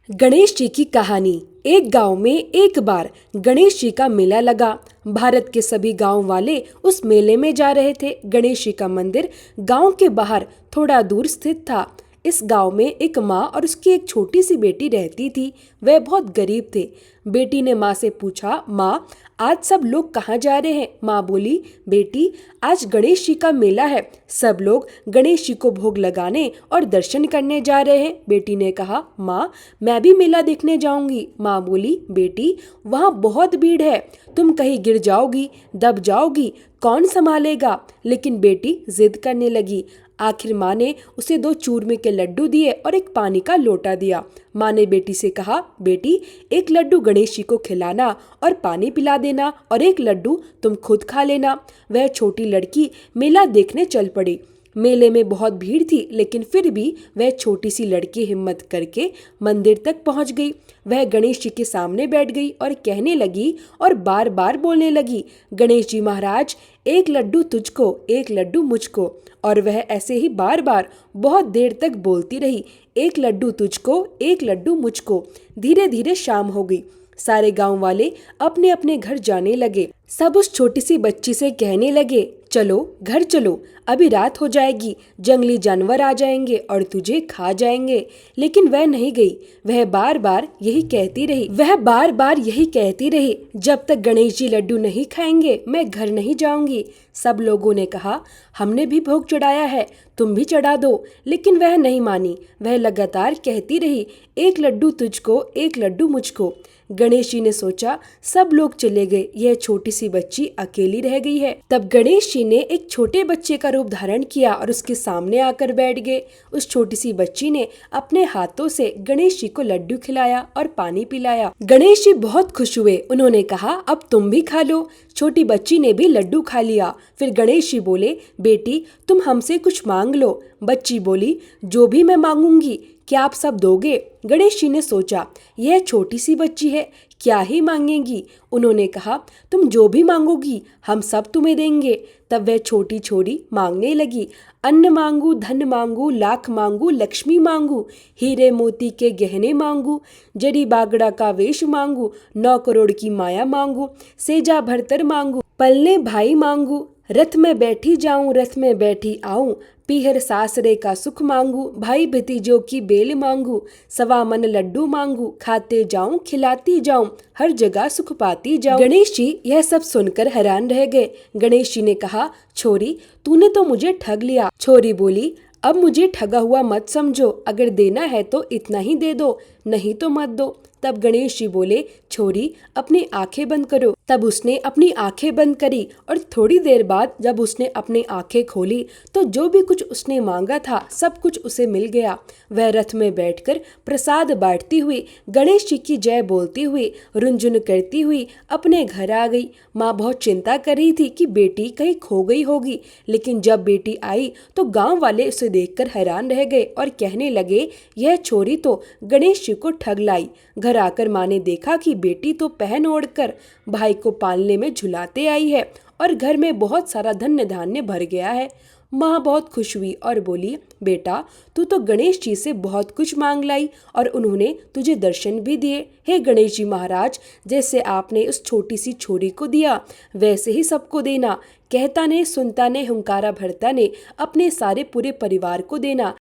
गणेश जी की कहानी। एक गांव में एक बार गणेश जी का मेला लगा। भारत के सभी गांव वाले उस मेले में जा रहे थे। गणेश जी का मंदिर गांव के बाहर थोड़ा दूर स्थित था। इस गांव में एक माँ और उसकी एक छोटी सी बेटी रहती थी। वह बहुत गरीब थे। बेटी ने माँ से पूछा, माँ आज सब लोग कहाँ जा रहे हैं? माँ बोली, बेटी आज गणेश जी का मेला है, सब लोग गणेश जी को भोग लगाने और दर्शन करने जा रहे हैं। बेटी ने कहा, माँ मैं भी मेला देखने जाऊंगी। माँ बोली, बेटी वहाँ बहुत भीड़ है, तुम कहीं गिर जाओगी, दब जाओगी, कौन संभालेगा? लेकिन बेटी जिद करने लगी। आखिर माँ ने उसे 2 चूरमे के लड्डू दिए और एक पानी का लोटा दिया। माँ ने बेटी से कहा, बेटी एक लड्डू गणेश जी को खिलाना और पानी पिला देना और एक लड्डू तुम खुद खा लेना। वह छोटी लड़की मेला देखने चल पड़ी। मेले में बहुत भीड़ थी, लेकिन फिर भी वह छोटी सी लड़की हिम्मत करके मंदिर तक पहुंच गई। वह गणेश जी के सामने बैठ गई और कहने लगी और बार बार बोलने लगी, गणेश जी महाराज एक लड्डू तुझको, एक लड्डू मुझको। और वह ऐसे ही बार बार बहुत देर तक बोलती रही, एक लड्डू तुझको, एक लड्डू मुझको। धीरे धीरे शाम हो गई। सारे गांव वाले अपने अपने घर जाने लगे। सब उस छोटी सी बच्ची से कहने लगे, चलो घर चलो, अभी रात हो जाएगी, जंगली जानवर आ जाएंगे और तुझे खा जाएंगे। लेकिन वह नहीं गई। वह बार बार यही कहती रही, जब तक गणेश जी लड्डू नहीं खाएंगे मैं घर नहीं जाऊंगी। सब लोगों ने कहा, हमने भी भोग चढ़ाया है, तुम भी चढ़ा दो। लेकिन वह नहीं मानी। वह लगातार कहती रही, एक लड्डू तुझको, एक लड्डू मुझको। गणेश जी ने सोचा सब लोग चले गए, यह छोटी सी बच्ची अकेली रह गई है। तब गणेश जी ने एक छोटे बच्चे का रूप धारण किया और उसके सामने आकर बैठ गए। उस छोटी सी बच्ची ने अपने हाथों से गणेश जी को लड्डू खिलाया और पानी पिलाया। गणेश जी बहुत खुश हुए। उन्होंने कहा, अब तुम भी खा लो। छोटी बच्ची ने भी लड्डू खा लिया। फिर गणेश जी बोले, बेटी तुम हमसे कुछ मांग लो। बच्ची बोली, जो भी मैं मांगूंगी, क्या आप सब दोगे? गणेश जी ने सोचा, यह छोटी सी बच्ची है, क्या ही मांगेगी। उन्होंने कहा, तुम जो भी मांगोगी हम सब तुम्हें देंगे। तब वह छोटी छोरी मांगने लगी, अन्न मांगू, धन मांगू, लाख मांगू, लक्ष्मी मांगू, हीरे मोती के गहने मांगू, जड़ी बागड़ा का वेश मांगू, 9 करोड़ की माया मांगू, सेजा भरतर मांगू, पलने भाई मांगू, रथ में बैठी जाऊं, रथ में बैठी आऊं, पीहर सासरे का सुख मांगू, भाई भतीजों की बेल मांगू, 1.25 मन लड्डू मांगू, खाते जाऊं, खिलाती जाऊं, हर जगह सुख पाती जाऊं। गणेश जी यह सब सुनकर हैरान रह गए। गणेश जी ने कहा, छोरी तूने तो मुझे ठग लिया। छोरी बोली, अब मुझे ठगा हुआ मत समझो, अगर देना है तो इतना ही दे दो, नहीं तो मत दो। तब गणेश जी बोले, छोरी अपनी आंखें बंद करो। तब उसने अपनी आंखें बंद करी और थोड़ी देर बाद जब उसने अपनी आंखें खोली तो जो भी कुछ उसने मांगा था सब कुछ उसे मिल गया। वह रथ में बैठकर प्रसाद बांटती हुई, गणेश जी की जय बोलती हुई, रुनझुन करती हुई अपने घर आ गई। माँ बहुत चिंता कर रही थी कि बेटी कहीं खो गई होगी। लेकिन जब बेटी आई तो गांव वाले उसे देखकर हैरान रह गए और कहने लगे, यह छोरी तो गणेश जी को ठग लाई। घर आकर माँ ने देखा कि बेटी तो पहन ओढ़कर भाई को पालने में झुलाते आई है और घर में बहुत सारा धन्य धान्य भर गया है। माँ बहुत खुश हुई और बोली, बेटा तू तो गणेश जी से बहुत कुछ मांग लाई और उन्होंने तुझे दर्शन भी दिए। हे गणेश जी महाराज, जैसे आपने उस छोटी सी छोरी को दिया वैसे ही सबको देना। कहता ने, सुनता ने, हुंकारा भरता ने अपने सारे पूरे परिवार को देना।